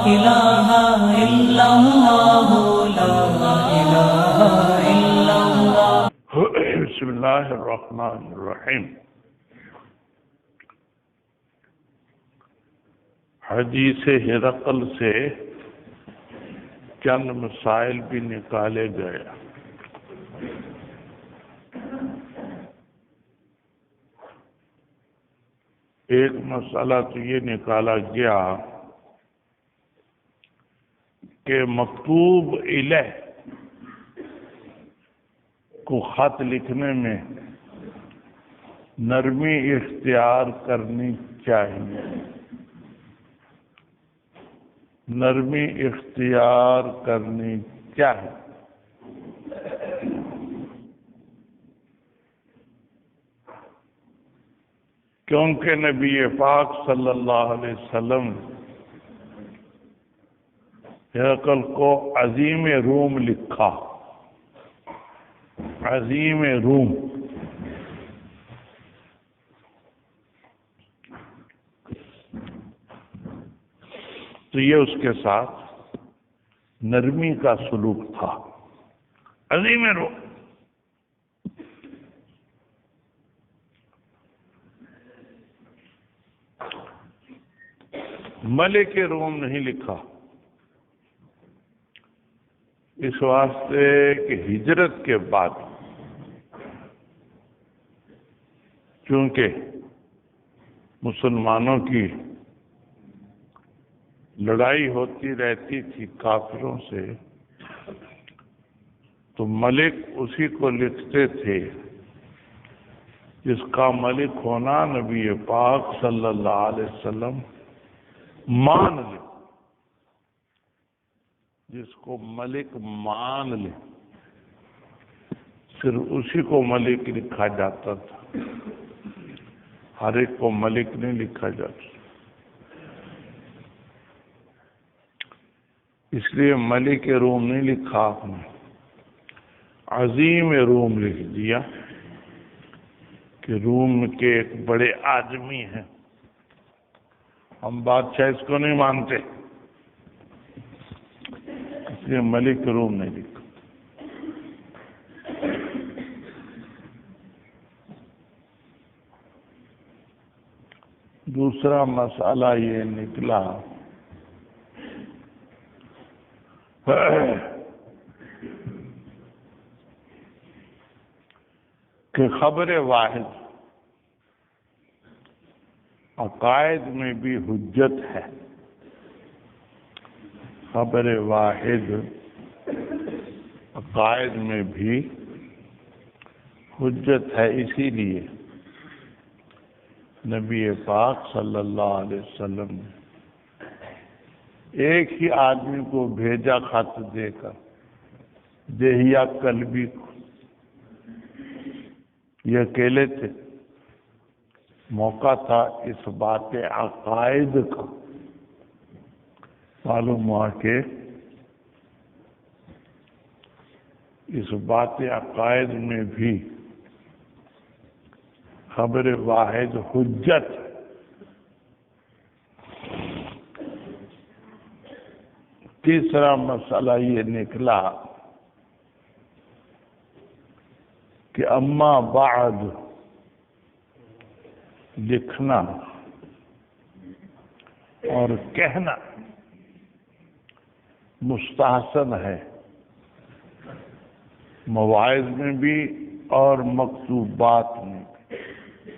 الہ الا اللہ لا الہ الا اللہ۔ بسم اللہ الرحمن الرحیم۔ حدیث ہرقل سے چند مسائل بھی نکالے گئے۔ ایک مسئلہ تو یہ نکالا گیا کہ مکتوب الیہ کو خط لکھنے میں نرمی اختیار کرنی چاہیے، نرمی اختیار کرنی چاہیے۔ کیونکہ نبی پاک صلی اللہ علیہ وسلم ہرقل کو عظیم روم لکھا، عظیم روم۔ تو یہ اس کے ساتھ نرمی کا سلوک تھا، عظیم روم۔ ملک روم نہیں لکھا، اس واسطے کہ ہجرت کے بعد چونکہ مسلمانوں کی لڑائی ہوتی رہتی تھی کافروں سے، تو ملک اسی کو لکھتے تھے جس کا ملک ہونا نبی پاک صلی اللہ علیہ وسلم مان لے، جس کو ملک مان لے صرف اسی کو ملک لکھا جاتا تھا، ہر ایک کو ملک نہیں لکھا جاتا۔ اس لیے ملک روم نہیں لکھا آپ نے، عظیم روم لکھ دیا کہ روم کے ایک بڑے آدمی ہیں، ہم بادشاہ اس کو نہیں مانتے، اس لیے ملک روم نہیں لکھا۔ دوسرا مسئلہ یہ نکلا کہ خبر واحد عقائد میں بھی حجت ہے، خبر واحد عقائد میں بھی حجت ہے۔ اسی لیے نبی پاک صلی اللہ علیہ وسلم نے ایک ہی آدمی کو بھیجا خط دے کر، دہیا کلبی کو، یہ اکیلے تھے، موقع تھا اس بات عقائد کا، معلوم ہوا کہ اس بات عقائد میں بھی خبر واحد حجت۔ تیسرا مسئلہ یہ نکلا کہ اما بعد لکھنا اور کہنا مستحسن ہے، مواعظ میں بھی اور مکتوبات میں بھی۔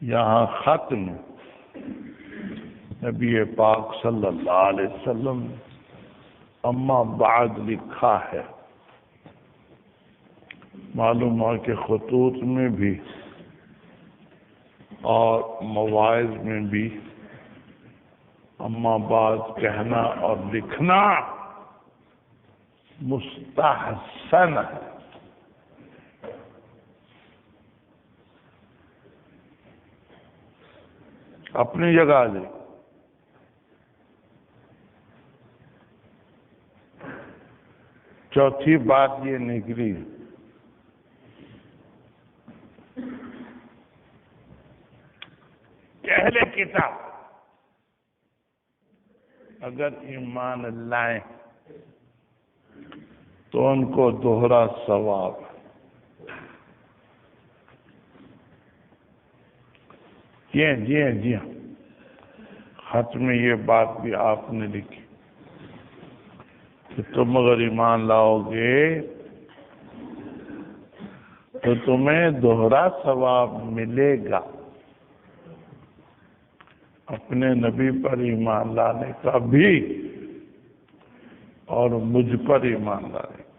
یہاں خط میں نبی پاک صلی اللہ علیہ وسلم نے اما بعد لکھا ہے، معلوم ہوا کہ خطوط میں بھی اور مواعظ میں بھی اما بعد کہنا اور لکھنا مستحسن ہے۔ اپنی جگہ لے۔ چوتھی بات یہ نکلی کہ اہل کتاب اگر ایمان لائیں تو ان کو دوہرا ثواب ہے۔ جی ہاں خط میں یہ بات بھی آپ نے لکھی کہ تم اگر ایمان لاؤ گے تو تمہیں دوہرا ثواب ملے گا، اپنے نبی پر ایمان لانے کا بھی اور مجھ پر ایمان لانے کا۔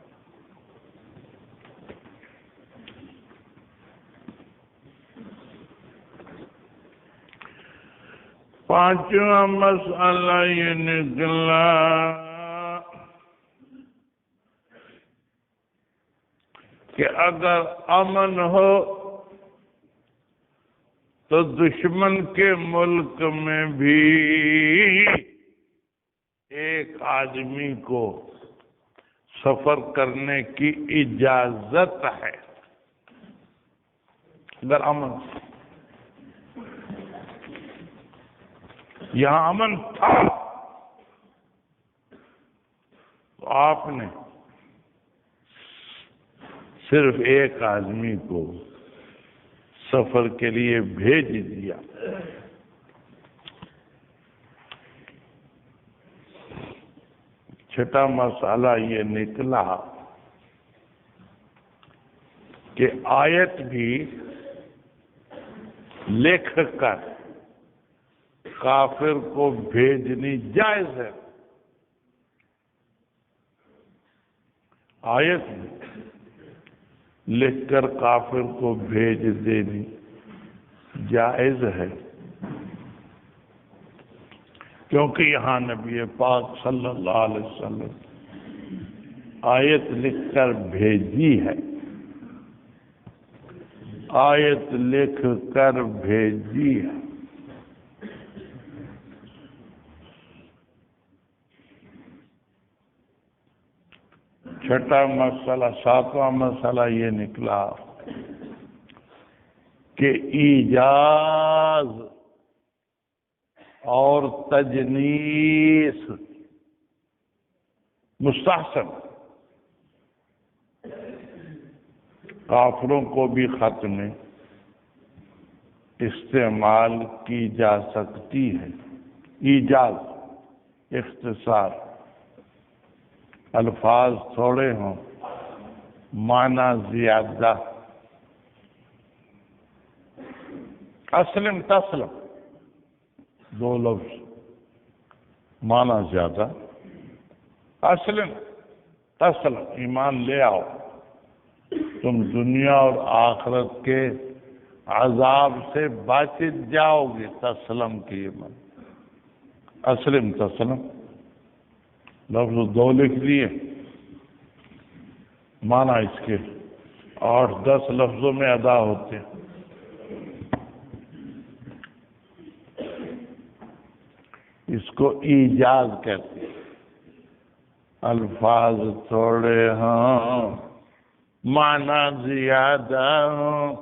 پانچواں مسئلہ یہ نکلا کہ اگر امن ہو تو دشمن کے ملک میں بھی ایک آدمی کو سفر کرنے کی اجازت ہے، اگر امن یہاں امن تھا تو آپ نے صرف ایک آدمی کو سفر کے لیے بھیج دیا۔ چھٹا مسئلہ یہ نکلا کہ آیت بھی لکھ کر کافر کو بھیجنی جائز ہے، آیت لکھ کر کافر کو بھیج دینی جائز ہے، کیونکہ یہاں نبی پاک صلی اللہ علیہ وسلم آیت لکھ کر بھیجی ہے، آیت لکھ کر بھیجی ہے۔ چھٹا مسئلہ، ساتواں مسئلہ یہ نکلا کہ ایجاز اور تجنیس مستحسن، کافروں کو بھی خط میں استعمال کی جا سکتی ہے۔ ایجاز اختصار، الفاظ تھوڑے ہوں معنی زیادہ۔ اسلم تسلم دو لفظ، معنی زیادہ۔ اسلم تسلم ایمان لے آؤ، تم دنیا اور آخرت کے عذاب سے بچ جاؤ گے، تسلم کی ایمان۔ اسلم تسلم لفظ دو لکھ لیے، معنی اس کے 8-10 لفظوں میں ادا ہوتے ہیں۔ اس کو ایجاز کہتے ہیں، الفاظ تھوڑے ہوں معنی زیادہ ہوں،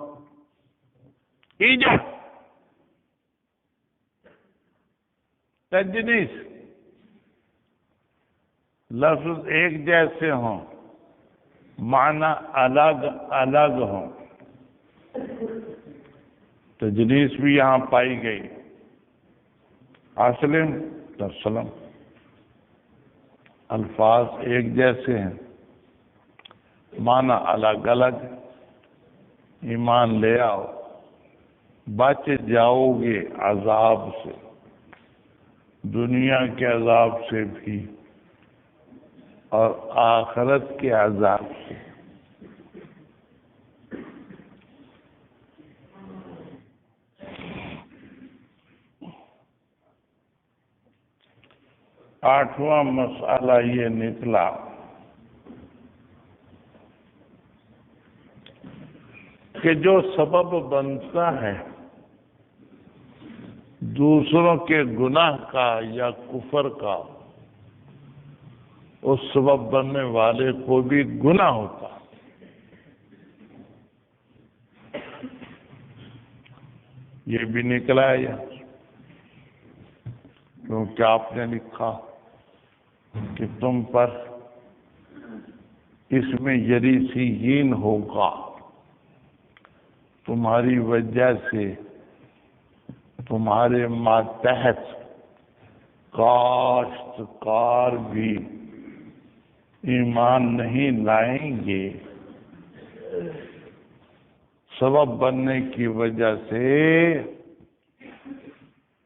ایجاز۔ تجنیس لفظ ایک جیسے ہوں معنی الگ الگ ہوں، تجنیس بھی یہاں پائی گئی۔ اسلم تسلم الفاظ ایک جیسے ہیں، معنی الگ الگ، ایمان لے آؤ، بچ جاؤ گے عذاب سے، دنیا کے عذاب سے بھی اور آخرت کے عذاب سے۔ آٹھواں مسئلہ یہ نکلا کہ جو سبب بنتا ہے دوسروں کے گناہ کا یا کفر کا، اس سبب بننے والے کو بھی گناہ ہوتا۔ یہ بھی نکلا ہے کیونکہ آپ نے لکھا کہ تم پر اس میں یریسیین ہوگا، تمہاری وجہ سے تمہارے ماتحت کاشتکار بھی ایمان نہیں لائیں گے، سبب بننے کی وجہ سے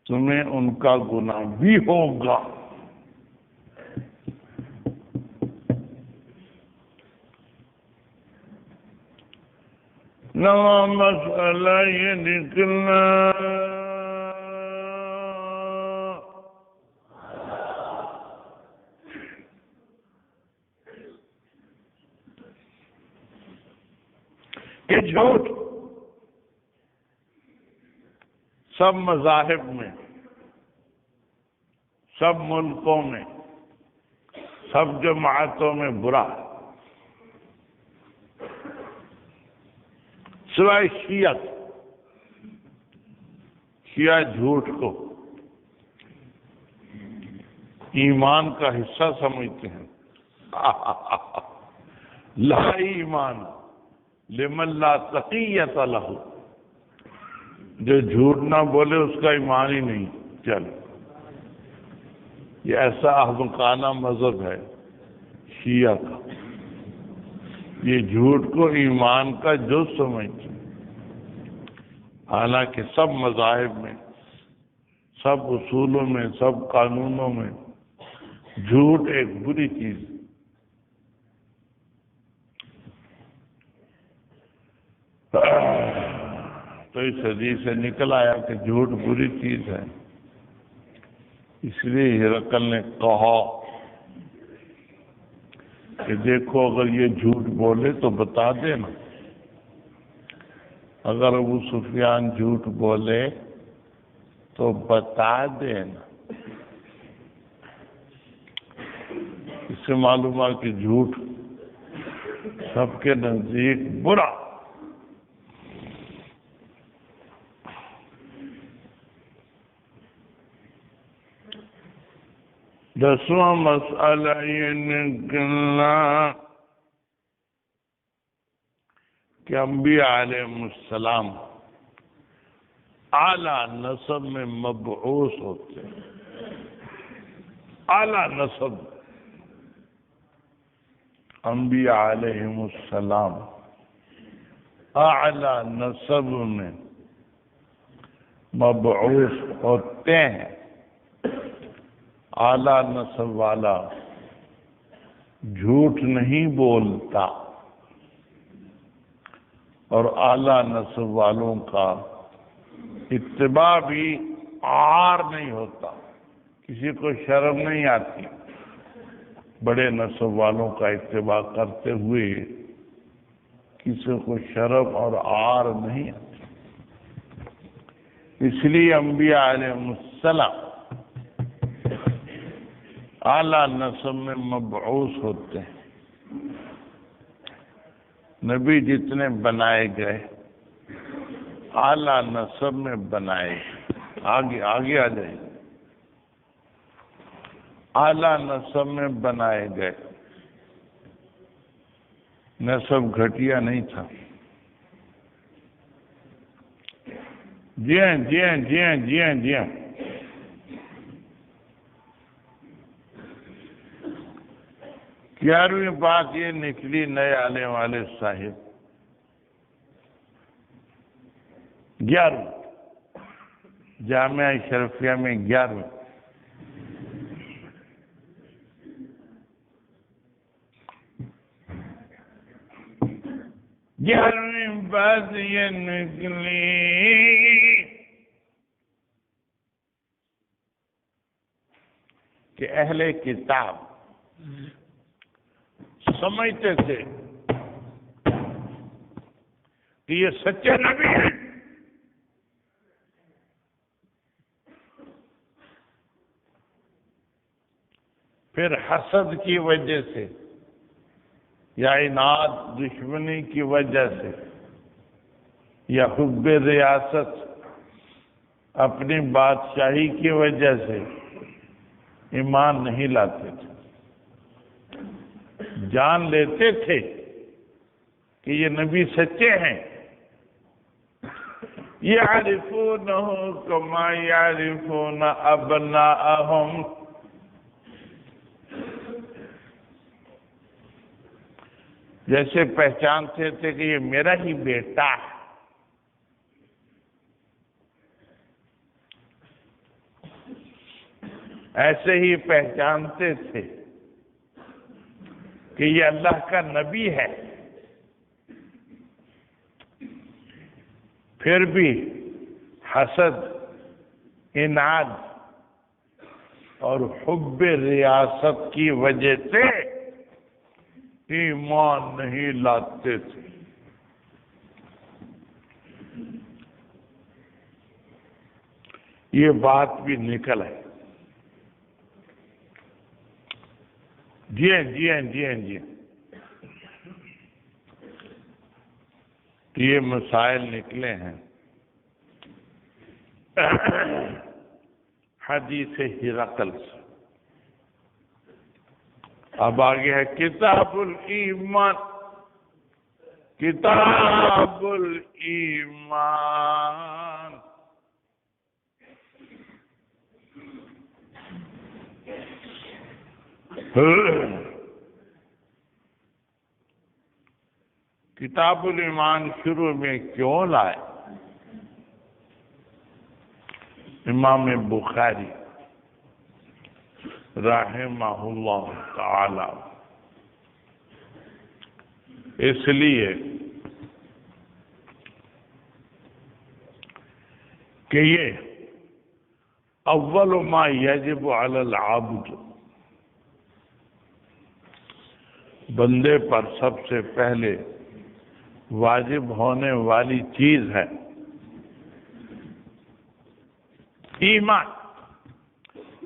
تمہیں ان کا گناہ بھی ہوگا۔ نواں مسئلہ یہ نکلا کہ جھوٹ سب مذاہب میں، سب ملکوں میں، سب جماعتوں میں برا ہے، سوائے شیعہ جھوٹ کو ایمان کا حصہ سمجھتے ہیں۔ لا ایمان لمن لا تقیۃ لہ، جو جھوٹ نہ بولے اس کا ایمان ہی نہیں۔ چل، یہ ایسا احمقانہ مذہب ہے شیعہ کا، یہ جھوٹ کو ایمان کا جز سمجھتے ہیں، حالانکہ سب مذاہب میں، سب اصولوں میں، سب قانونوں میں جھوٹ ایک بری چیز ہے۔ تو اس حدیث سے نکل آیا کہ جھوٹ بری چیز ہے، اس لیے ہرقل نے کہا کہ دیکھو اگر یہ جھوٹ بولے تو بتا دینا، اگر ابو سفیان جھوٹ بولے تو بتا دینا۔ اس سے معلوم ہے کہ جھوٹ سب کے نزدیک برا۔ دسواں مسئلہ یہ نکلا کہ انبیاء علیہ السلام اعلیٰ نسب میں مبعوث ہوتے ہیں۔ اعلیٰ نسب، انبیاء علیہ السلام اعلیٰ نسب میں مبعوث ہوتے ہیں۔ اعلیٰ نسب والا جھوٹ نہیں بولتا، اور اعلیٰ نسب والوں کا اتباع بھی عار نہیں ہوتا، کسی کو شرم نہیں آتی بڑے نسب والوں کا اتباع کرتے ہوئے، کسی کو شرم اور عار نہیں آتی۔ اس لیے انبیاء علیہ السلام اعلیٰ نسب میں مبعوث ہوتے ہیں۔ نبی جتنے بنائے گئے اعلیٰ نسب میں بنائے گئے۔ آگے آ جائے، اعلیٰ نسب میں بنائے گئے، نسب گھٹیا نہیں تھا۔ جی ہاں جی ہاں جی ہاں جی ہاں جی ہاں، 11ویں بات یہ نکلی نئے آنے والے صاحب، 11 جامعہ اشرفیہ میں 11، گیارہویں بات یہ نکلی کہ اہل کتاب سمجھتے تھے کہ یہ سچے نبی ہیں، پھر حسد کی وجہ سے یا عناد دشمنی کی وجہ سے یا حب ریاست اپنی بادشاہی کی وجہ سے ایمان نہیں لاتے تھے۔ جان لیتے تھے کہ یہ نبی سچے ہیں. یعرفونہ کما یعرفون ابناءہم، جیسے پہچانتے تھے کہ یہ میرا ہی بیٹا ہے. ایسے ہی پہچانتے تھے کہ یہ اللہ کا نبی ہے. پھر بھی حسد، اناد اور حب ریاست کی وجہ سے ایمان نہیں لاتے تھے. یہ بات بھی نکل ہے. جی ہیں جی ہیں جی ہیں جی ہیں. یہ مسائل نکلے ہیں حدیث ہرقل سے. اب آگے ہے کتاب الایمان. کتاب الایمان کتاب الایمان شروع میں کیوں لائے؟ امام بخاری رحمہ اللہ تعالی اس لیے کہ یہ اول ما یجب علی العبد، بندے پر سب سے پہلے واجب ہونے والی چیز ہے ایمان.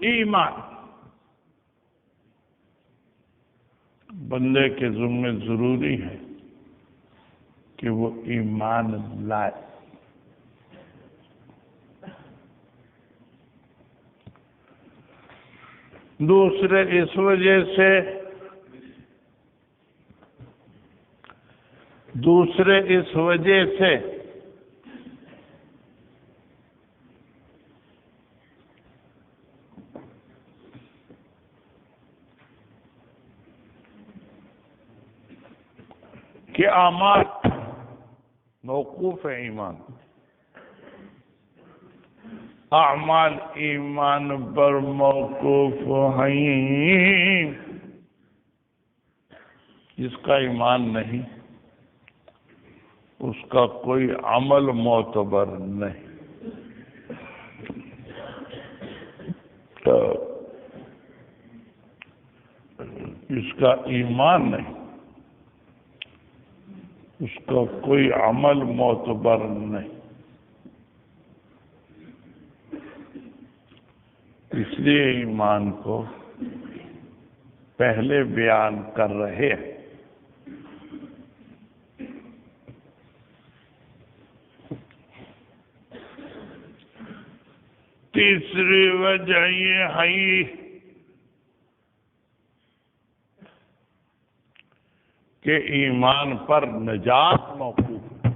ایمان بندے کے ذمہ ضروری ہے کہ وہ ایمان لائے. دوسرے اس وجہ سے کہ اعمال موقوف ہے ایمان. اعمال ایمان پر موقوف ہیں. جس کا ایمان نہیں اس کا کوئی عمل معتبر نہیں. جس کا ایمان نہیں اس کا کوئی عمل معتبر نہیں. اس لیے ایمان کو پہلے بیان کر رہے ہیں. تیسری وجہ یہ ہے کہ ایمان پر نجات موقوف ہے.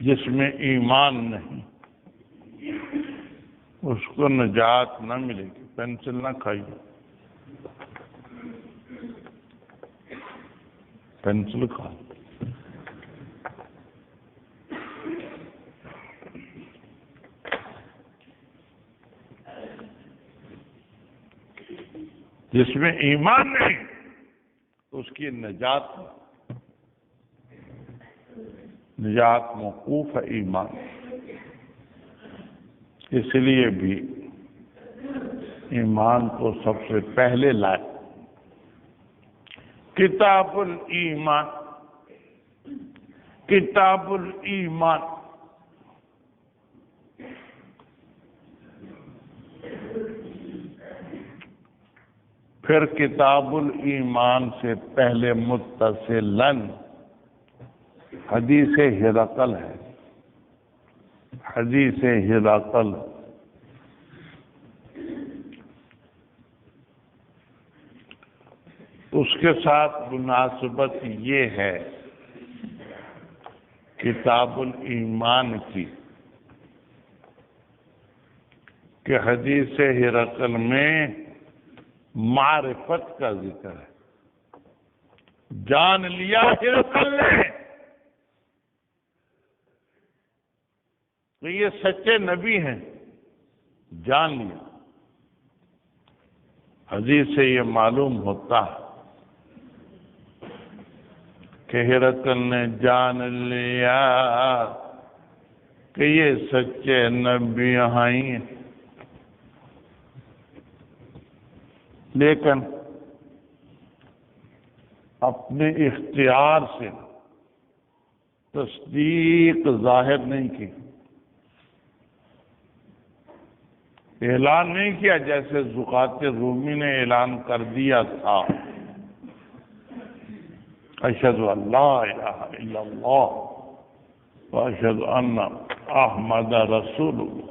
جس میں ایمان نہیں اس کو نجات نہ ملے گی. پینسل نہ کھائیے، پینسل کھا. جس میں ایمان نہیں اس کی نجات موقوف ہے ایمان. اس لیے بھی ایمان کو سب سے پہلے لائے. کتاب الایمان. کتاب الایمان پھر کتاب الایمان سے پہلے متصلاً حدیث ہرقل ہے. حدیث ہرقل اس کے ساتھ مناسبت یہ ہے کتاب الایمان کی کہ حدیث ہرقل میں معرفت کا ذکر ہے. جان لیا ہرقل نے کہ یہ سچے نبی ہیں، جان لیا. حدیث سے یہ معلوم ہوتا ہے کہ ہرقل نے جان لیا کہ یہ سچے نبی ہیں، لیکن اپنے اختیار سے تصدیق ظاہر نہیں کی، اعلان نہیں کیا جیسے زقات رومی نے اعلان کر دیا تھا اشہد ان لا الہ الا اللہ واشہد ان احمد رسول اللہ.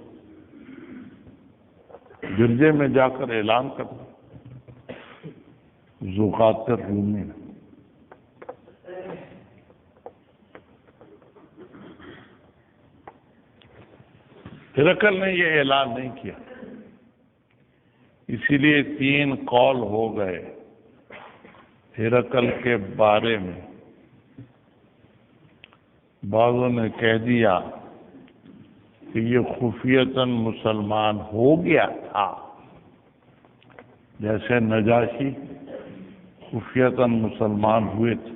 گرجے میں جا کر اعلان کر دیا زقات رومی نے. ہرقل نے یہ اعلان نہیں کیا، اسی لیے 3 قول ہو گئے ہرقل کے بارے میں. بعضوں نے کہہ دیا کہ یہ خفیتاً مسلمان ہو گیا تھا، جیسے نجاشی خفیتاً مسلمان ہوئے تھے.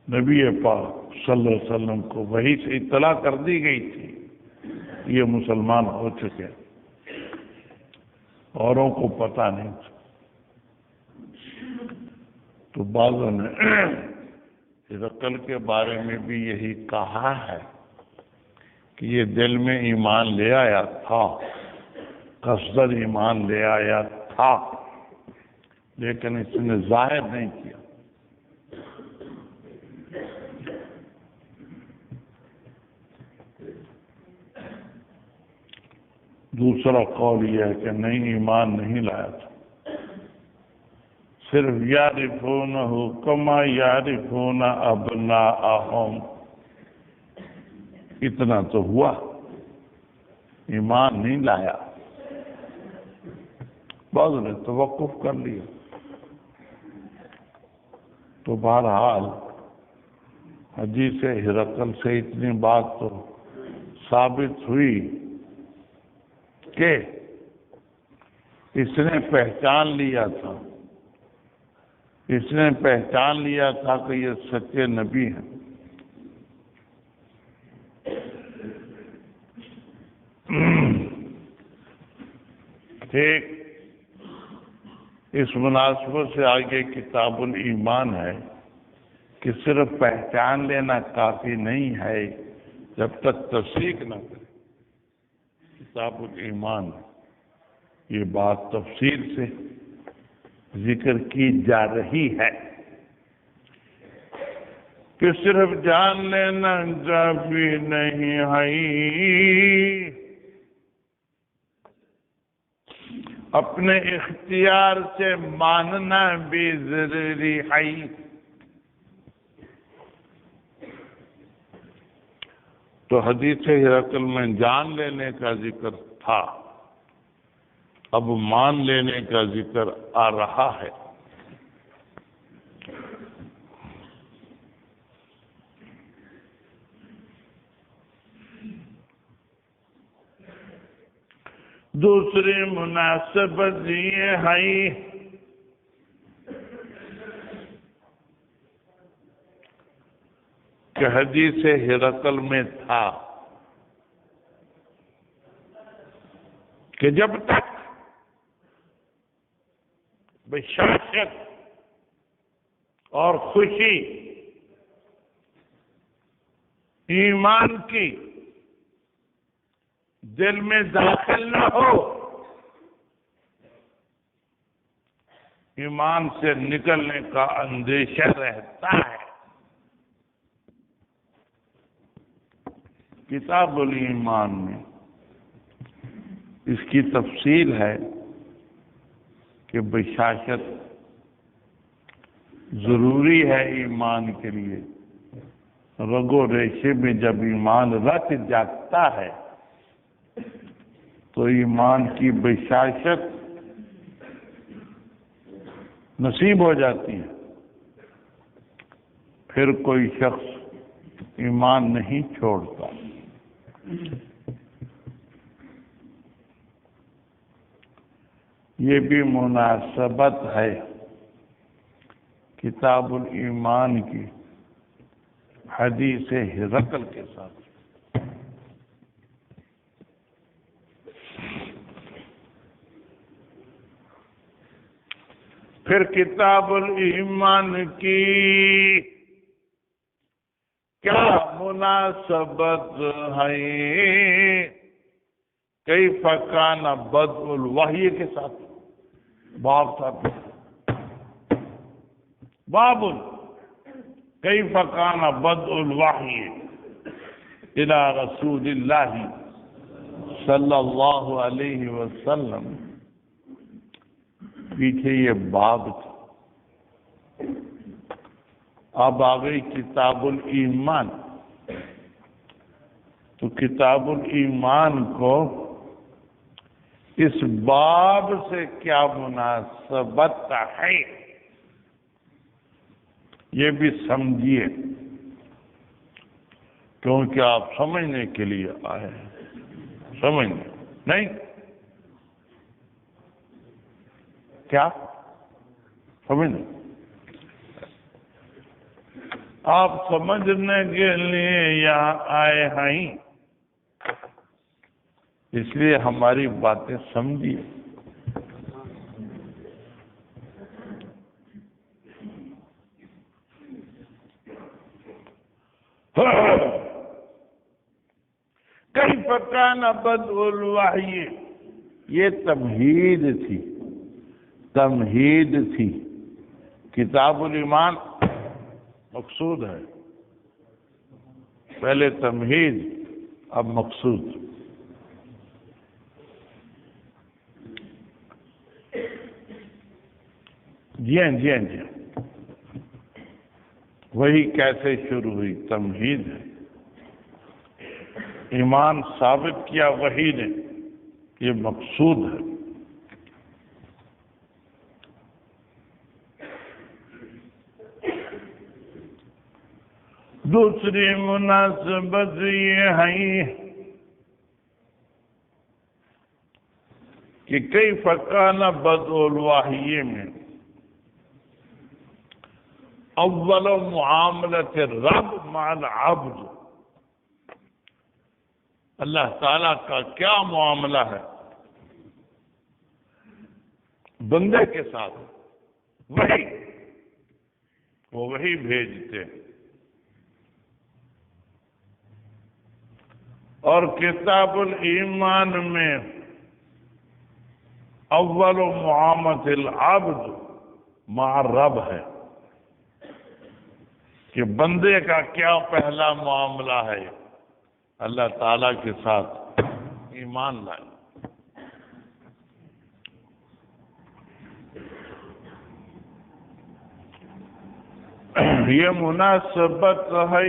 نبی پاک صلی اللہ علیہ وسلم کو وحی سے اطلاع کر دی گئی تھی یہ مسلمان ہو چکے، اوروں کو پتہ نہیں تھا. تو بعضوں نے ہرقل کے بارے میں بھی یہی کہا ہے کہ یہ دل میں ایمان لے آیا تھا، قصداً ایمان لے آیا تھا، لیکن اس نے ظاہر نہیں کیا. دوسرا قول یہ ہے کہ نہیں، ایمان نہیں لایا تھا، صرف یعرفونہ کما یعرفون ابناءہم، اتنا تو ہوا، ایمان نہیں لایا. بعض نے توقف کر لیا. تو بہرحال حدیث ہرقل سے اتنی بات تو ثابت ہوئی کہ اس نے پہچان لیا تھا، اس نے پہچان لیا تھا کہ یہ سچے نبی ہیں. ٹھیک اس مناسبت سے آگے کتاب الایمان ہے کہ صرف پہچان لینا کافی نہیں ہے جب تک تصدیق نہ کرے. کتاب الایمان یہ بات تفصیل سے ذکر کی جا رہی ہے کہ صرف جان لینا کافی نہیں ہے، اپنے اختیار سے ماننا بھی ضروری ہے. تو حدیث ہرقل میں جان لینے کا ذکر تھا، اب مان لینے کا ذکر آ رہا ہے. دوسری مناسبت یہ ہے کہ حدیث ہرقل میں تھا کہ جب تک بشاشت اور خوشی ایمان کی دل میں داخل نہ ہو، ایمان سے نکلنے کا اندیشہ رہتا ہے. کتاب الایمان میں اس کی تفصیل ہے کہ بشاشت ضروری ہے ایمان کے لیے. رگو ریشے میں جب ایمان رچ جاتا ہے تو ایمان کی بشاشت نصیب ہو جاتی ہے. پھر کوئی شخص ایمان نہیں چھوڑتا. یہ بھی مناسبت ہے کتاب الایمان کی حدیث ہرقل کے ساتھ. پھر کتاب الایمان کی کیا مناسبت ہے کیف کان بدء الوحی کے ساتھ. باب صاحب باب کیف کان بدء الوحی الی رسول اللہ صلی اللہ علیہ وسلم. پیچھے یہ باب تھا. اب آ گئی کتاب الایمان. تو کتاب الایمان کو اس باب سے کیا مناسبت ہے یہ بھی سمجھیے، کیونکہ آپ سمجھنے کے لیے آئے ہیں. سمجھنے نہیں کیا سمجھنے آپ سمجھنے کے لیے یہاں آئے ہیں، اس لیے ہماری باتیں سمجھیے. کیف کان بدء الوحی، یہ تمہید تھی. تمہید تھی. کتاب الایمان مقصود ہے. پہلے تمہید اب مقصود. جی ہاں جی ہاں جی ہاں. وہی کیسے شروع ہوئی؟ تمہید ہے. ایمان ثابت کیا وہی نے، یہ مقصود ہے. دوسری مناسبت یہ ہے کہ کیف کان بدء الوحی میں اول معاملت الرب مع العبد، اللہ تعالی کا کیا معاملہ ہے بندے کے ساتھ. وہی وہ وہی بھیجتے. اور کتاب الایمان میں اول معاملت العبد مع الرب ہے کہ بندے کا کیا پہلا معاملہ ہے اللہ تعالی کے ساتھ ایمان لائے. یہ مناسبت ہے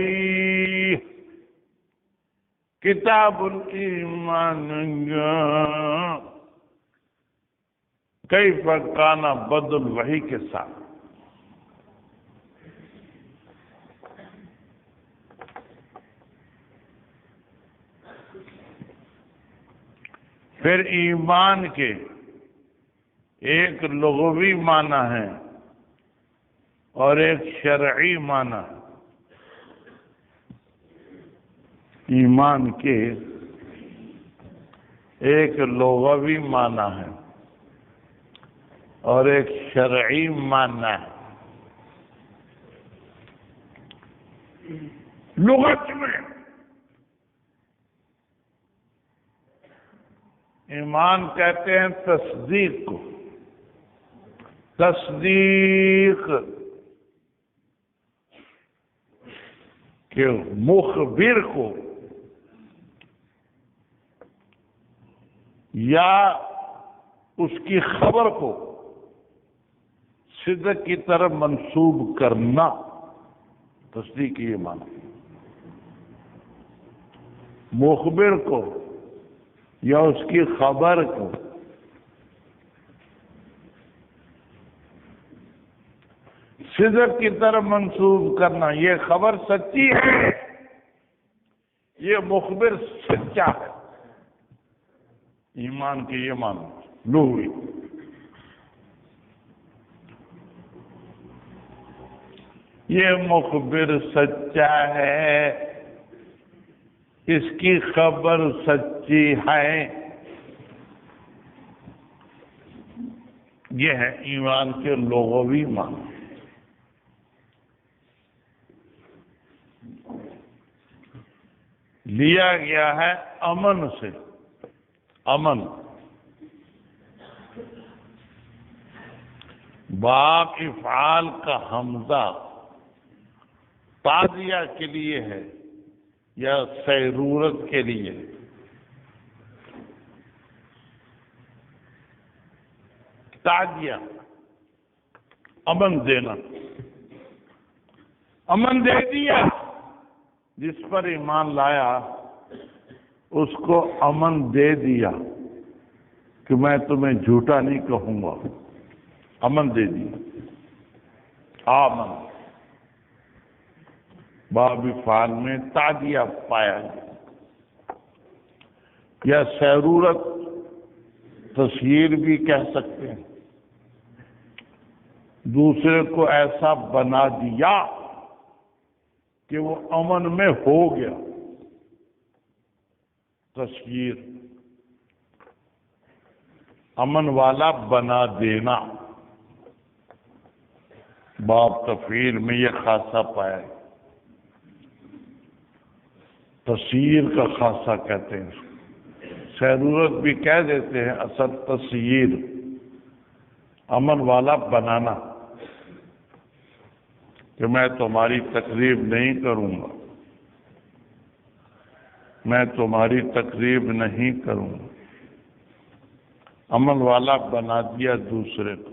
کتاب الایمان کیف کان بدء الوحی کے ساتھ. پھر ایمان کے ایک لغوی معنی ہے اور ایک شرعی معنی ہے. ایمان کے ایک لغوی معنی ہے اور ایک شرعی معنی ہے. لغت میں ایمان کہتے ہیں تصدیق کو. تصدیق کہ مخبر کو یا اس کی خبر کو صدق کی طرف منسوب کرنا، تصدیق یہ معنی، مخبر کو یا اس کی خبر کو صدق کی طرف منسوب کرنا، یہ خبر سچی ہے، یہ مخبر سچا ہے، ایمان کے یہ معنی لغوی۔ یہ مخبر سچا ہے، اس کی خبر سچی ہے، یہ ہے ایمان کے لغوی معنی۔ لیا گیا ہے امن سے، امن باب افعال کا حمزہ تعزیہ کے لیے ہے یا سیرورت کے لیے؟ تعزیہ امن دینا، امن دے دیا، جس پر ایمان لایا اس کو امن دے دیا کہ میں تمہیں جھوٹا نہیں کہوں گا، امن دے دیا، آمن باب افعال میں تعدیہ پایا گیا، یا سیرورت تسہیر بھی کہہ سکتے ہیں، دوسرے کو ایسا بنا دیا کہ وہ امن میں ہو گیا، تسہیر امن والا بنا دینا، باب تفعیل میں یہ خاصہ پایا ہے، تسہیر کا خاصہ کہتے ہیں، سیرورت بھی کہہ دیتے ہیں، اصل تسہیر امن والا بنانا، کہ میں تمہاری تقریب نہیں کروں گا، میں تمہاری تقریب نہیں کروں گا، امن والا بنا دیا دوسرے کو۔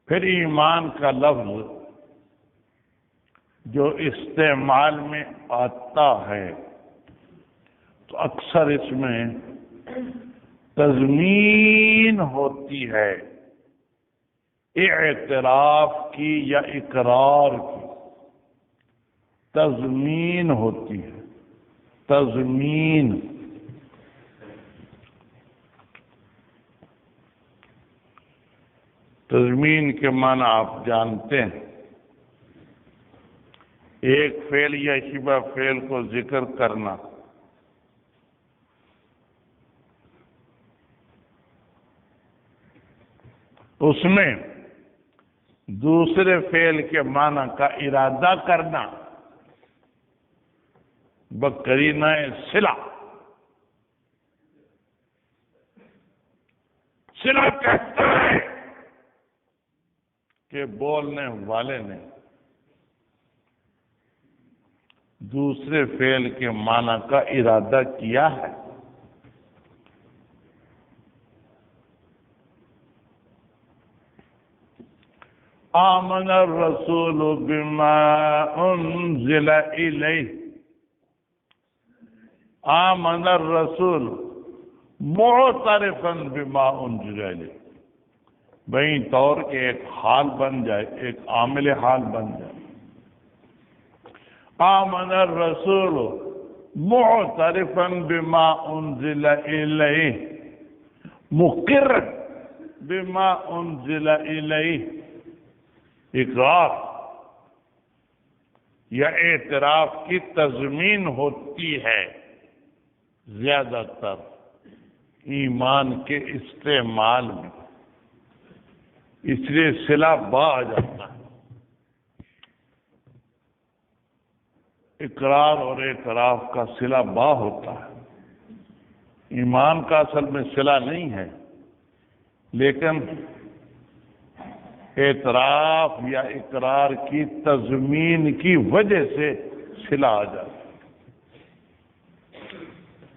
پھر ایمان کا لفظ جو استعمال میں آتا ہے تو اکثر اس میں تضمین ہوتی ہے، اعتراف کی یا اقرار کی، تضمین ہوتی ہے، تضمین۔ تضمین کے معنی آپ جانتے ہیں، ایک فعل یا شبہ فعل کو ذکر کرنا، اس میں دوسرے فعل کے معنی کا ارادہ کرنا، بقرینہ صلہ، صلہ کہتا ہے کہ بولنے والے نے دوسرے فعل کے معنی کا ارادہ کیا ہے۔ آمن الرسول بما انزل الیہ، آمن الرسول معترفا بما انزل الیہ، بھئی طور کے ایک حال بن جائے، ایک عامل حال بن جائے، آمن الرسول معترفا بما انزل الیہ، مقر بما انزل الیہ، اقرار یا اعتراف کی تضمین ہوتی ہے زیادہ تر ایمان کے استعمال میں، اس لیے صلہ با آ جاتا ہے۔ اقرار اور اعتراف کا صلہ با ہوتا ہے، ایمان کا اصل میں صلہ نہیں ہے، لیکن اعتراف یا اقرار کی تضمین کی وجہ سے صلہ آ جاتی.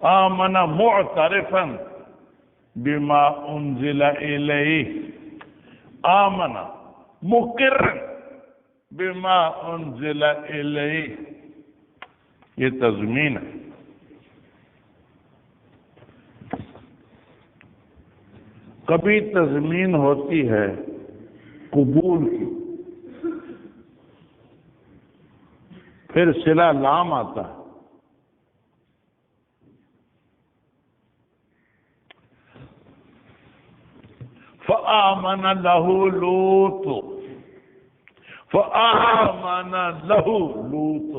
آمن معترفا بما انزل الیہ، آمن مقرا بما انزل الیہ، یہ تضمین ہے. کبھی تضمین ہوتی ہے قبول کی، پھر صلہ لام آتا ہے. فآمن له لوط، فآمن له لوط،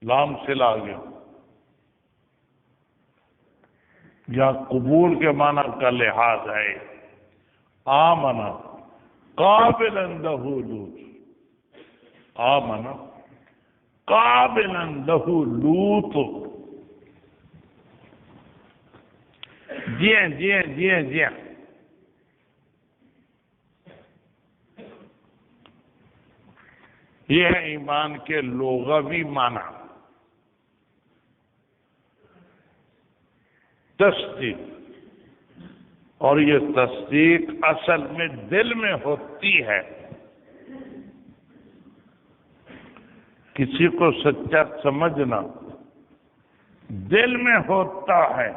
لام صلہ آ گیا. یا قبول کے معنی کا لحاظ ہے. آمن قابلا له لوط، آمن قابلا له لوط. جی ہیں جی ہیں جی ہیں جی ہیں. یہ ہے ایمان کے لغوی معنی. تصدیق، اور یہ تصدیق اصل میں دل میں ہوتی ہے. کسی کو سچا سمجھنا دل میں ہوتا ہے،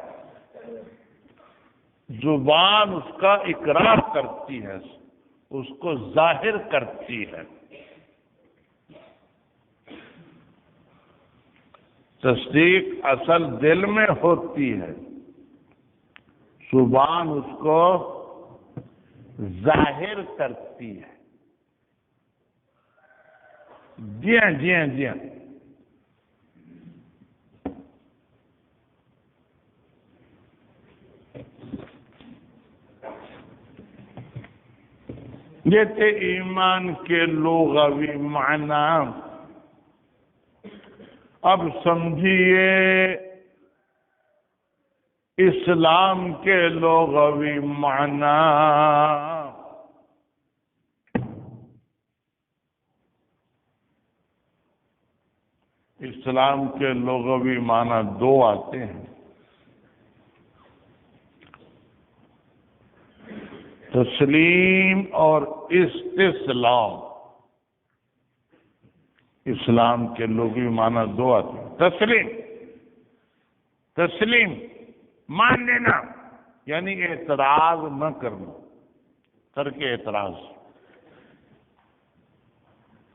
زبان اس کا اقرار کرتی ہے، اس کو ظاہر کرتی ہے. تصدیق اصل دل میں ہوتی ہے، زبان اس کو ظاہر کرتی ہے. جی ہاں جی ہاں جی ہاں. یہ تھے ایمان کے لغوی معنی. اب سمجھیے اسلام کے لغوی معنی. اسلام کے لغوی معنی دو آتے ہیں. تسلیم اور استسلام. اسلام کے لغوی معنی دو آتے ہیں. تسلیم، تسلیم مان لینا یعنی اعتراض نہ کرنا، ترک اعتراض،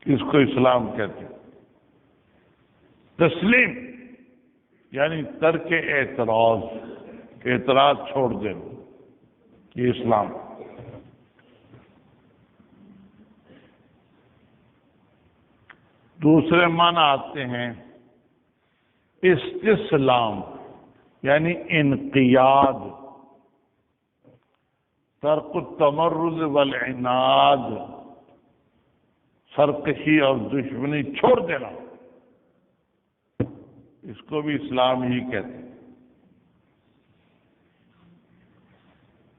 اس کو اسلام کہتے ہیں. تسلیم یعنی ترک اعتراض، اعتراض چھوڑ دینا، یہ اسلام. دوسرے معنی آتے ہیں استسلام یعنی انقیاد، ترک التمرد والعناد، سرکشی اور دشمنی چھوڑ دینا، اس کو بھی اسلام ہی کہتے ہیں.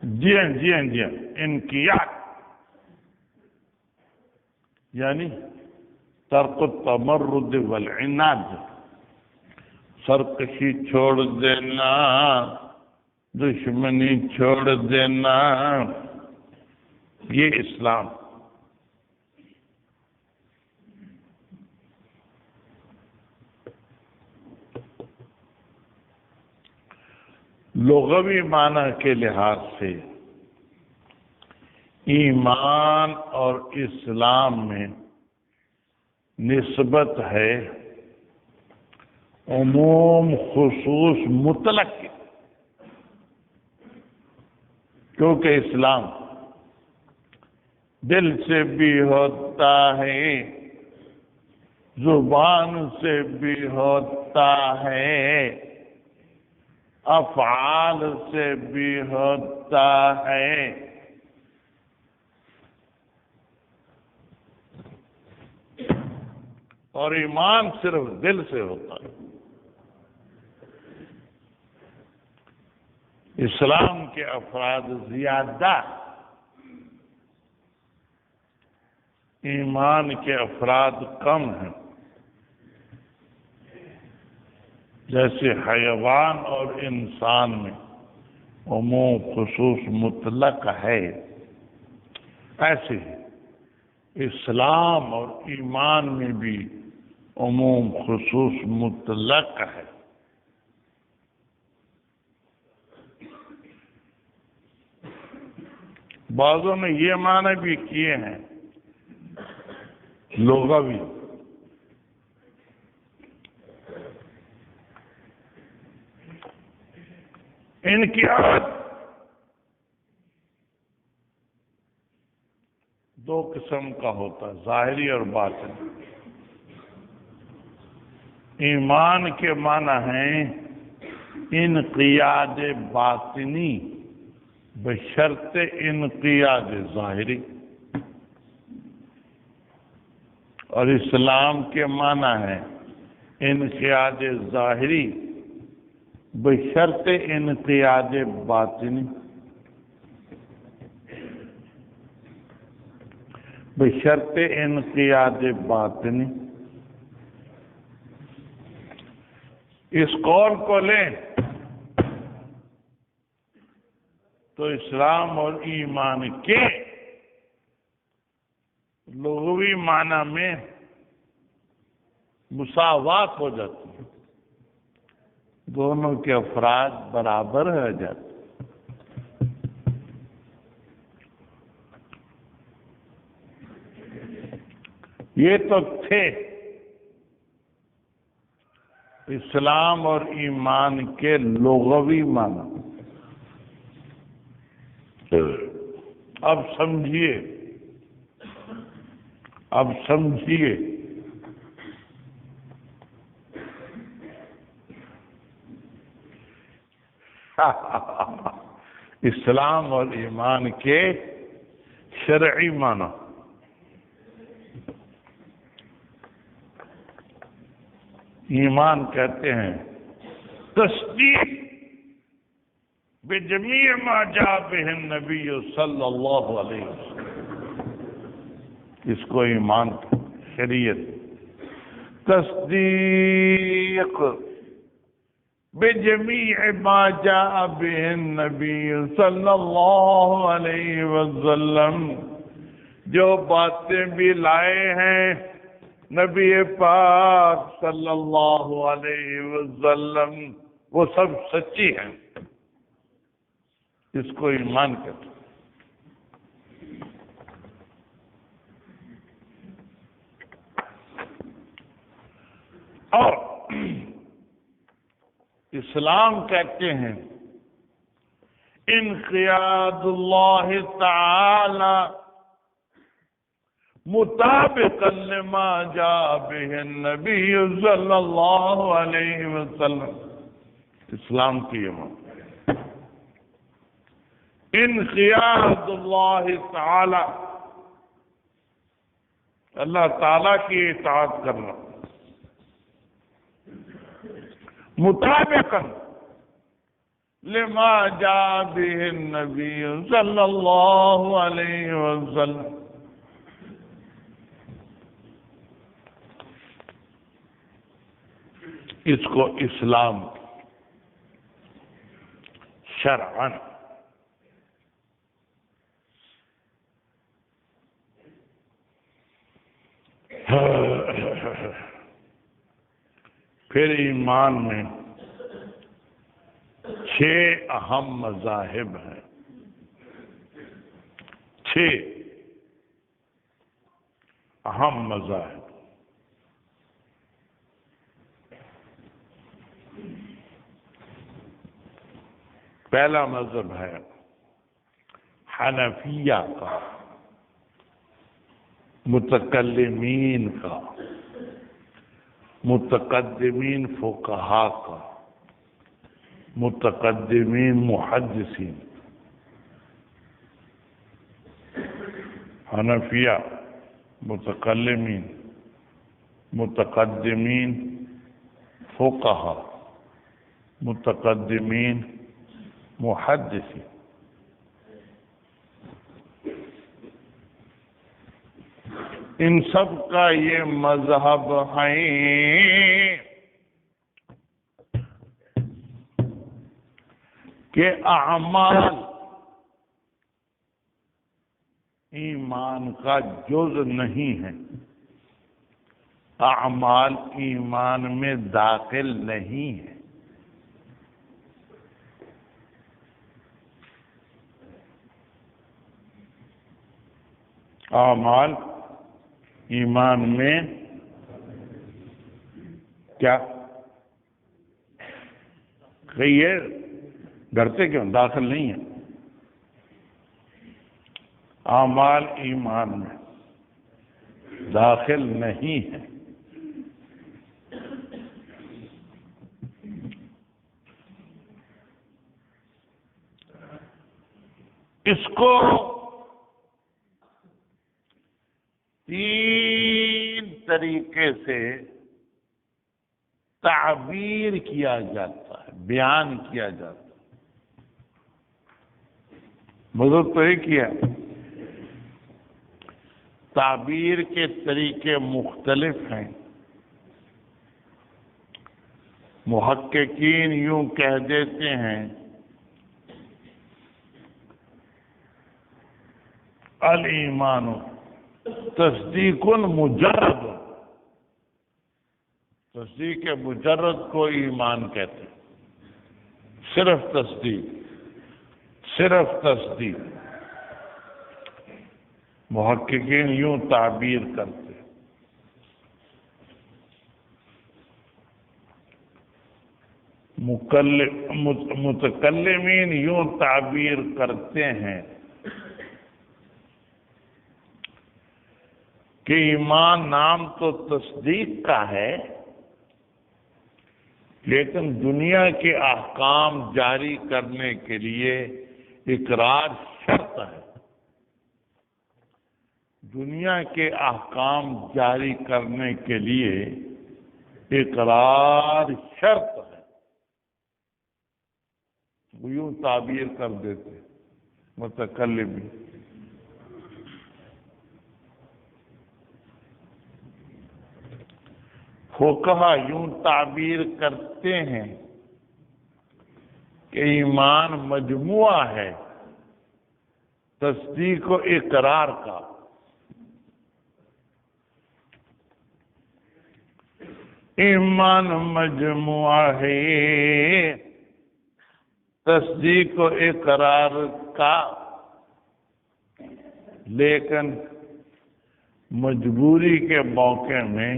جی ہاں جی ہاں جی ہاں. انقیاد یعنی ترک التمرد والعناد، سرکشی چھوڑ دینا، دشمنی چھوڑ دینا، یہ اسلام. لغوی معنی کے لحاظ سے ایمان اور اسلام میں نسبت ہے عموم خصوص مطلق کی، کیونکہ اسلام دل سے بھی ہوتا ہے، زبان سے بھی ہوتا ہے، افعال سے بھی ہوتا ہے. اور ایمان صرف دل سے ہوتا ہے. اسلام کے افراد زیادہ ایمان کے افراد کم ہیں، جیسے حیوان اور انسان میں عموم خصوص مطلق ہے، ایسے ہی اسلام اور ایمان میں بھی عموم خصوص مطلق ہے۔ بعضوں نے یہ معنی بھی کیے ہیں لغوی، انقیاد دو قسم کا ہوتا ہے، ظاہری اور باطنی۔ ایمان کے معنی ہیں انقیاد باطنی بشرط انقیاد ظاہری، اور اسلام کے معنی ہے انقیاد ظاہری بشرط انقیاد باطنی، بشرط انقیاد باطنی۔ اس قول کو لیں تو اسلام اور ایمان کے لغوی معنی میں مساوات ہو جاتی ہے، دونوں کے افراد برابر ہو جاتے ہیں۔ یہ تو تھے اسلام اور ایمان کے لغوی معنی۔ اب سمجھیے، اب سمجھیے اسلام اور ایمان کے شرعی معنی۔ ایمان کہتے ہیں تصدیق بجمیع ما جاء به النبی صلی اللہ علیہ وسلم، اس کو ایمان شریعت تصدیق بجمیع ما جاء به النبی صلی اللہ علیہ وسلم، جو باتیں بھی لائے ہیں نبی پاک صلی اللہ علیہ وسلم وہ سب سچی ہیں، اس کو ایمان کہتے ہیں۔ اور اسلام کہتے ہیں انقیاد اللہ تعالی مطابقا لما جاء به النبی صلی اللہ علیہ وسلم، اسلام کی یہ معنی انقیاد اللہ تعالی، اللہ تعالی کی اطاعت کرنا، مطابقا لما جاء به النبی صلی اللہ علیہ وسلم، اس کو اسلام شرعاً پھر ایمان میں 6 اہم مذاہب ہیں، 6 اہم مذاہب۔ پہلا مذہب ہے حنفیہ کا، متکلمین کا، متقدمین فقہا کا، متقدمین محدثین۔ حنفیہ، متکلمین، متقدمین فقہا، متقدمین محدثین۔ ان سب کا یہ مذہب ہے کہ اعمال ایمان کا جز نہیں ہے، اعمال ایمان میں داخل نہیں ہے۔ اعمال ایمان میں کیا کہیے، ڈرتے کیوں؟ داخل نہیں ہے۔ اعمال ایمان میں داخل نہیں ہے۔ اس کو تین طریقے سے تعبیر کیا جاتا ہے، بیان کیا جاتا ہے۔ مدد تو ایک ہی ہے، تعبیر کے طریقے مختلف ہیں۔ محققین یوں کہہ دیتے ہیں الایمان تصدیق مجرد، تصدیق مجرد کو ایمان کہتے ہیں، صرف تصدیق، صرف تصدیق۔ محققین یوں تعبیر کرتے ہیں۔ متکلمین یوں تعبیر کرتے ہیں کہ ایمان نام تو تصدیق کا ہے، لیکن دنیا کے احکام جاری کرنے کے لیے اقرار شرط ہے۔ دنیا کے احکام جاری کرنے کے لیے اقرار شرط ہے، وہ یوں تعبیر کر دیتے متکلمین۔ فقہا یوں تعبیر کرتے ہیں کہ ایمان مجموعہ ہے تصدیق و اقرار کا۔ ایمان مجموعہ ہے تصدیق و اقرار کا، لیکن مجبوری کے موقع میں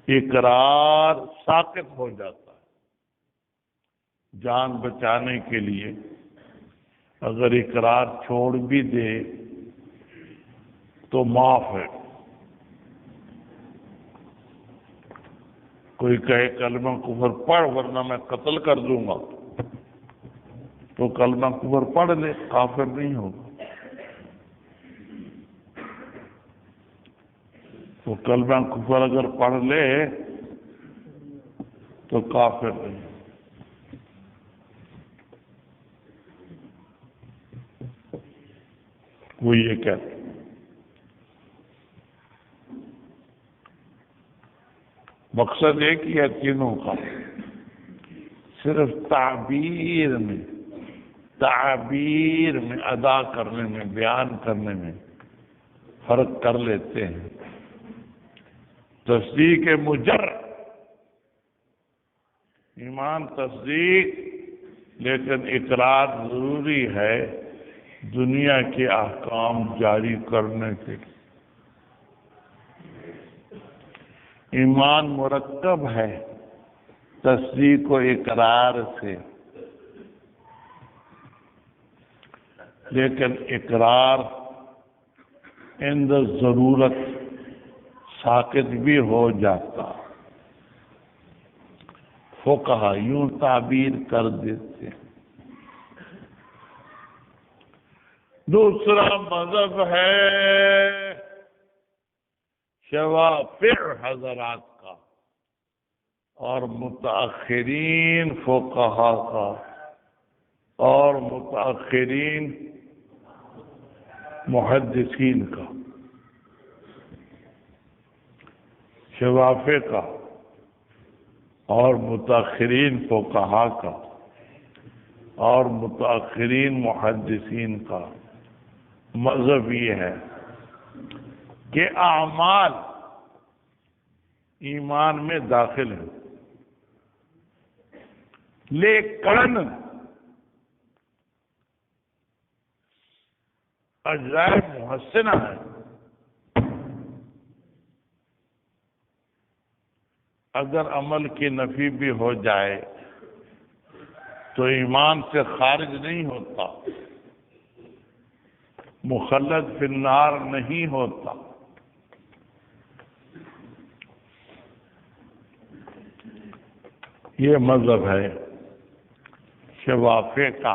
اقرار ساقط ہو جاتا ہے۔ جان بچانے کے لیے اگر اقرار چھوڑ بھی دے تو معاف ہے۔ کوئی کہے کلمہ کفر پڑھ ورنہ میں قتل کر دوں گا، تو کلمہ کفر پڑھ لے، کافر نہیں ہوگا۔ تو کلمہ کفر اگر پڑھ لے تو کافر نہیں۔ وہ یہ کہتے ہیں۔ مقصد ایک ہی ہے تینوں کا، صرف تعبیر میں ادا کرنے میں، بیان کرنے میں فرق کر لیتے ہیں۔ تصدیق مجرد، ایمان تصدیق لیکن اقرار ضروری ہے دنیا کے احکام جاری کرنے کے لیے۔ ایمان مرکب ہے تصدیق و اقرار سے، لیکن اقرار عند ضرورت ساقط بھی ہو جاتا۔ فقہا یوں تعبیر کر دیتے ہیں۔ دوسرا مذہب ہے شوافع حضرات کا اور متاخرین فقہا کا اور متاخرین محدثین کا۔ شوافے کا اور متاخرین فقہا کا اور متاخرین محدثین کا مذہب یہ ہے کہ اعمال ایمان میں داخل ہیں، لیکن اجزاء محسنہ ہے۔ اگر عمل کی نفی بھی ہو جائے تو ایمان سے خارج نہیں ہوتا، مخلد فی النار نہیں ہوتا۔ یہ مذہب ہے شوافے کا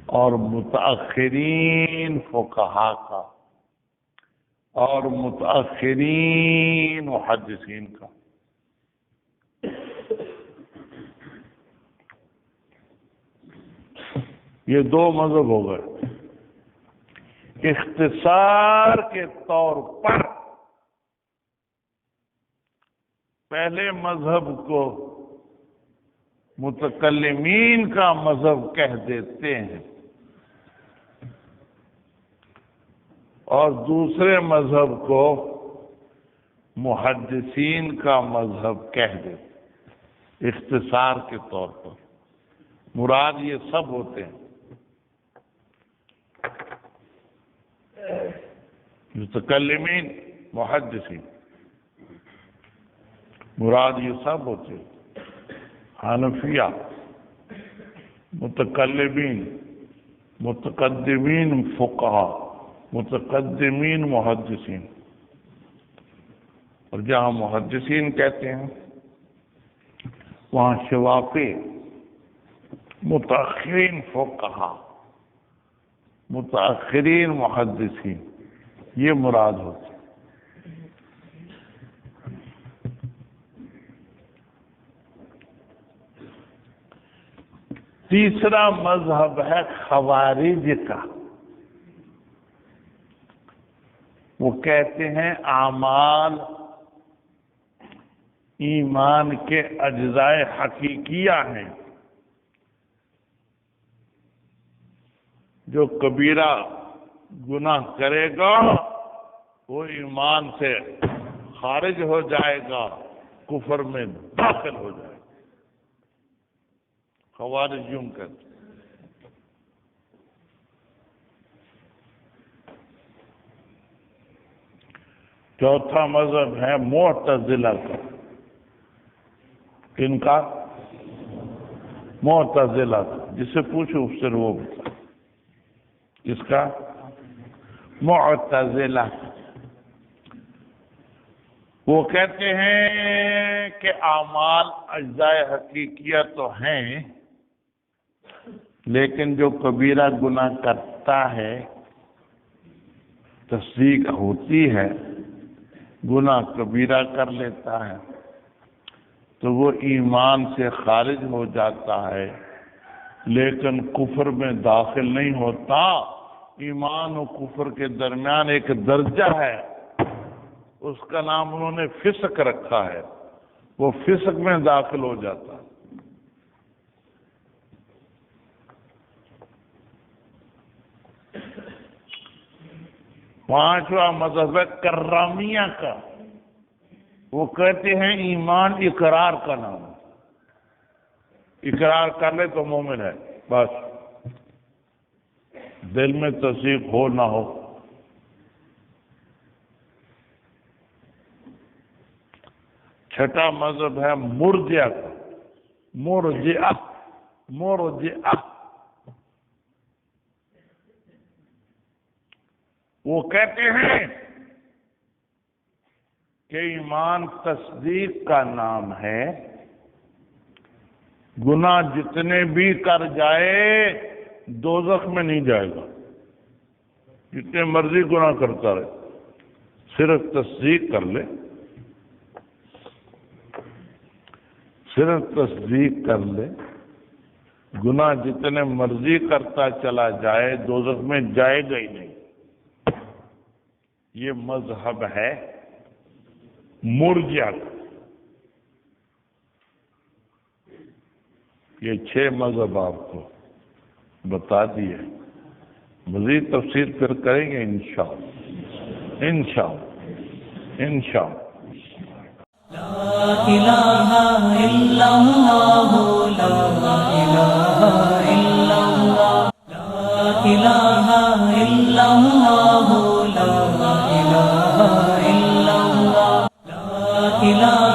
اور متاخرین فقہا کا اور متاخرین محدثین کا۔ یہ دو مذہب ہو گئے۔ اختصار کے طور پر پہلے مذہب کو متکلمین کا مذہب کہہ دیتے ہیں اور دوسرے مذہب کو محدثین کا مذہب کہہ دیتے، اختصار کے طور پر۔ مراد یہ سب ہوتے ہیں، متکلمین محدثین، مراد یہ سب ہوتے ہیں۔ حنفیہ متکلمین، متقدمین فقہا، متقدمین محدثین، اور جہاں محدثین کہتے ہیں وہاں شوافی متاخرین فقہا، متاخرین محدثین، یہ مراد ہوتی۔ تیسرا مذہب ہے خوارج کا۔ وہ کہتے ہیں اعمال ایمان کے اجزاء حقیقیہ ہیں، جو کبیرہ گناہ کرے گا وہ ایمان سے خارج ہو جائے گا، کفر میں داخل ہو جائے گا۔ خوارج یوں کہتے ہیں۔ چوتھا مذہب ہے معتزلہ کا۔ کن کا؟ معتزلہ کا۔ جس سے پوچھو اس سے وہ بتا۔ کس کا؟ معتزلہ۔ وہ کہتے ہیں کہ اعمال اجزاء حقیقیہ تو ہیں، لیکن جو کبیرہ گناہ کرتا ہے، تصدیق ہوتی ہے، گناہ کبیرہ کر لیتا ہے تو وہ ایمان سے خارج ہو جاتا ہے، لیکن کفر میں داخل نہیں ہوتا۔ ایمان و کفر کے درمیان ایک درجہ ہے، اس کا نام انہوں نے فسق رکھا ہے، وہ فسق میں داخل ہو جاتا ہے۔ پانچواں مذہب ہے کرامیہ کا۔ وہ کہتے ہیں ایمان اقرار کا نام ہے، اقرار کر لے تو مومن ہے، بس دل میں تصدیق ہو نہ ہو۔ چھٹا مذہب ہے مرجئہ کا۔ مرجئہ وہ کہتے ہیں کہ ایمان تصدیق کا نام ہے، گناہ جتنے بھی کر جائے دوزخ میں نہیں جائے گا، جتنے مرضی گناہ کرتا رہے، صرف تصدیق کر لے، صرف تصدیق کر لے، گناہ جتنے مرضی کرتا چلا جائے دوزخ میں جائے گا ہی نہیں۔ یہ مذہب ہے مرجع یہ 6 مذہب آپ کو بتا دیے. مزید تفصیل پھر کریں گے انشاءاللہ انشاءاللہ. لا الہ الا اللہ لا الہ الا اللہ لا الہ الا اللہ لا الہ الا اللہ لا الہ